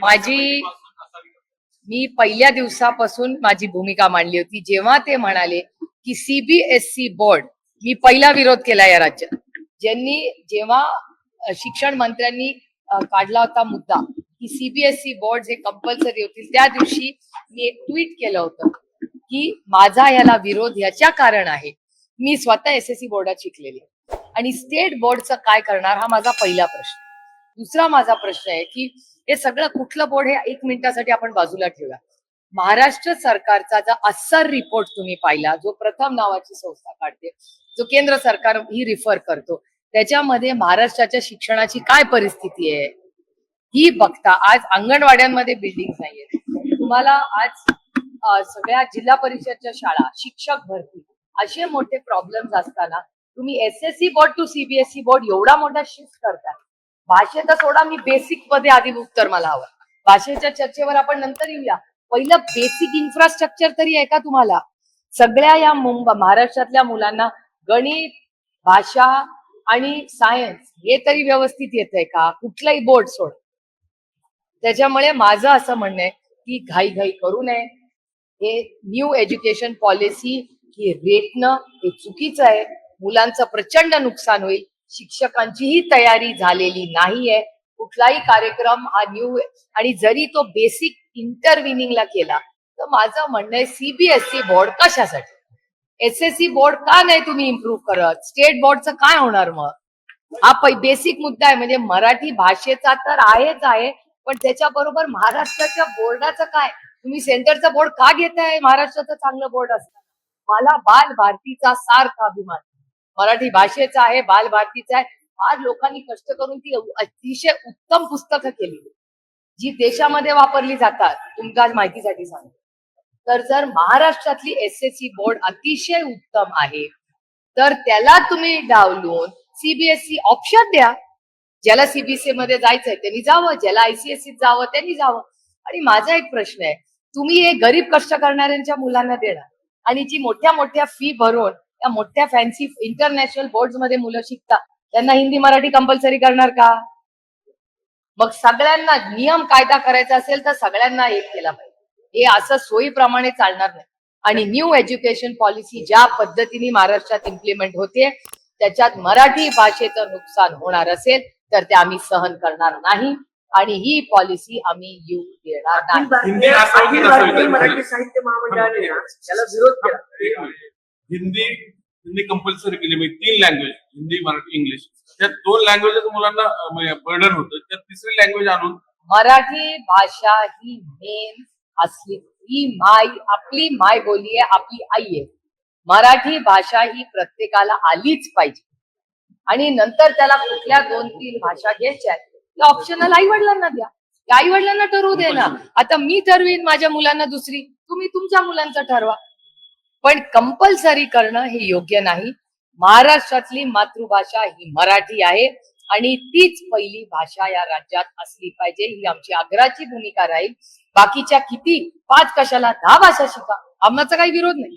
माझी मी पहिल्या दिवसापासून माझी भूमिका मांडली होती जेव्हा ते म्हणाले की सीबीएसई बोर्ड, मी पहिला विरोध केला या राज्यात. जेव्हा शिक्षण मंत्र्यांनी काढला होता मुद्दा की सीबीएसई बोर्ड हे कंपल्सरी होतील, त्या दिवशी मी एक ट्विट केलं होतं की माझा याला विरोध याच्या कारण आहे, मी स्वतः एसएससी बोर्डात शिकलेली आणि स्टेट बोर्डचं काय करणार हा माझा पहिला प्रश्न. दुसरा माझा प्रश्न आहे की हे सगळं कुठलं बोर्ड हे 1 मिनिटासाठी आपण बाजूला ठेवूया. महाराष्ट्र सरकारचा जो अस्सर रिपोर्ट तुम्ही पाहिला, जो प्रथम नावाची संस्था काढते, जो केंद्र सरकार ही रिफर करतो, त्याच्यामध्ये महाराष्ट्राच्या शिक्षणाची काय परिस्थिती आहे ही बघता आज अंगणवाड्यांमध्ये बिल्डिंग नाहीये. तुम्हाला आज सगळ्या जिल्हा परिषदच्या शाळा, शिक्षक भरती असे मोठे प्रॉब्लेम्स असताना तुम्ही SSC board to CBSE board एवढा मोठा शिफ्ट करताय. भाषेचा सोडा, मी बेसिक मध्ये आधी उत्तर मला हवं. भाषेच्या चर्चेवर आपण नंतर येऊया. पहिलं बेसिक इन्फ्रास्ट्रक्चर तरी आहे का तुम्हाला? सगळ्या या महाराष्ट्रातल्या मुलांना गणित, भाषा आणि सायन्स हे तरी व्यवस्थित येतंय का? कुठलाही बोर्ड सोड. त्याच्यामुळे माझं असं म्हणणं आहे की घाई करू नये. हे न्यू एज्युकेशन पॉलिसी ही रेटणं हे चुकीचं आहे. मुलांचं प्रचंड नुकसान होईल. शिक्षकांचीही तयारी झालेली नाहीये. कुठलाही कार्यक्रम हा न्यू, आणि जरी तो बेसिक इंटरव्हिनिंगला केला तर माझं म्हणणं आहे सीबीएसई बोर्ड कशासाठी? एसएससी बोर्ड का नाही तुम्ही इम्प्रूव्ह करत? स्टेट बोर्डचं काय होणार मग? हा बेसिक मुद्दा आहे. म्हणजे मराठी भाषेचा तर आहेच आहे, पण त्याच्याबरोबर महाराष्ट्राच्या बोर्डाचं काय? तुम्ही सेंटरचा बोर्ड का घेताय? महाराष्ट्राचं चांगलं बोर्ड असतं. मला बाल भारतीचा सार्थ अभिमान मराठी भाषेचा आहे, बाल भारतीचा आहे. फार लोकांनी कष्ट करून ती अतिशय उत्तम पुस्तकं केली जी देशामध्ये वापरली जातात. तुमच्या माहितीसाठी सांगतो तर जर महाराष्ट्रातली एसएससी बोर्ड अतिशय उत्तम आहे तर त्याला तुम्ही डावलून सीबीएसई ऑप्शन द्या. ज्याला सीबीएसई मध्ये जायचंय त्यांनी जावं, ज्याला आयसीएसई जावं त्यांनी जावं. आणि माझा एक प्रश्न आहे, तुम्ही हे गरीब कष्ट करणाऱ्यांच्या मुलांना देणार आणि जी मोठ्या फी भरून त्या मोठ्या फॅन्सी इंटरनॅशनल बोर्ड मध्ये मुलं शिकतात त्यांना हिंदी मराठी कंपल्सरी करणार का? मग सगळ्यांना नियम कायदा करायचा असेल तर सगळ्यांना एक केला पाहिजे. हे असं सोयीप्रमाणे चालणार नाही. आणि न्यू एज्युकेशन पॉलिसी ज्या पद्धतीने महाराष्ट्रात इम्प्लिमेंट होते त्याच्यात मराठी भाषेचं नुकसान होणार असेल तर ते आम्ही सहन करणार नाही आणि ही पॉलिसी आम्ही येऊ देणार नाही. मराठी साहित्य महामंडळाने याला विरोध केला. हिंदी कंपल्सरी केली. म्हणजे 3 लँग्वेज, हिंदी, मराठी, इंग्लिश, त्या 2 लँग्वेजेस मुलांना बर्डन होतं. त्या तिसरी लँग्वेज आणून मराठी भाषा ही मेन असली, ही आपली माय बोली आहे, आपली आई आहे. मराठी भाषा ही प्रत्येकाला आलीच पाहिजे आणि नंतर त्याला कुठल्या 2-3 भाषा घ्यायच्या ऑप्शनल आई वडिलांना द्या. आई वडिलांना ठरवू दे ना. आता मी ठरवीन माझ्या मुलांना दुसरी, तुम्ही तुमच्या मुलांचं ठरवा. पण कंपल्सरी करणं हे योग्य नाही. महाराष्ट्रातली मातृभाषा ही मराठी आहे आणि तीच पहिली भाषा या राज्यात असली पाहिजे. ही आमची आग्रहाची भूमिका राहील. बाकीच्या किती 5 कशाला 10 भाषा शिका, आमचा काही विरोध नाही.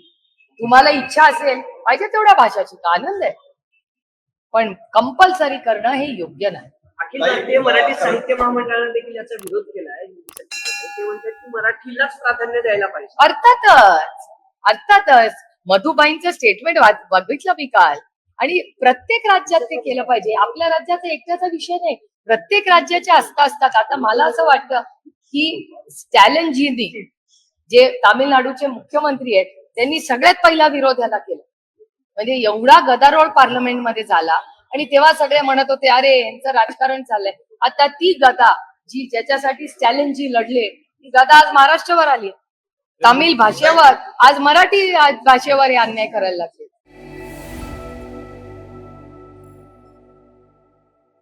तुम्हाला इच्छा असेल पाहिजे तेवढ्या भाषा शिका, आनंद आहे. पण कंपल्सरी करणं हे योग्य नाही. अखिल भारतीय मराठी साहित्य महामंडळाने देखील याचा विरोध केला आहे. ते म्हणतात की मराठीलाच प्राधान्य द्यायला पाहिजे. अर्थातच मधुबाईंचं स्टेटमेंट बघितलं मी काल. आणि प्रत्येक राज्यात ते केलं पाहिजे. आपल्या राज्याचा एकट्याचा विषय नाही, प्रत्येक राज्याच्या असतात. आता मला असं वाटतं की स्टॅलिनजींनी, जे तामिळनाडूचे मुख्यमंत्री आहेत, त्यांनी सगळ्यात पहिला विरोध याला केला. म्हणजे एवढा गदारोळ पार्लमेंटमध्ये झाला आणि तेव्हा सगळे म्हणत होते अरे यांचं राजकारण चाललंय. आता ती गदा ज्याच्यासाठी स्टॅलिनजी लढले, ती गदा आज महाराष्ट्रावर आली. तामिळ भाषेवर, आज मराठी भाषेवर हे अन्याय करायला लागले.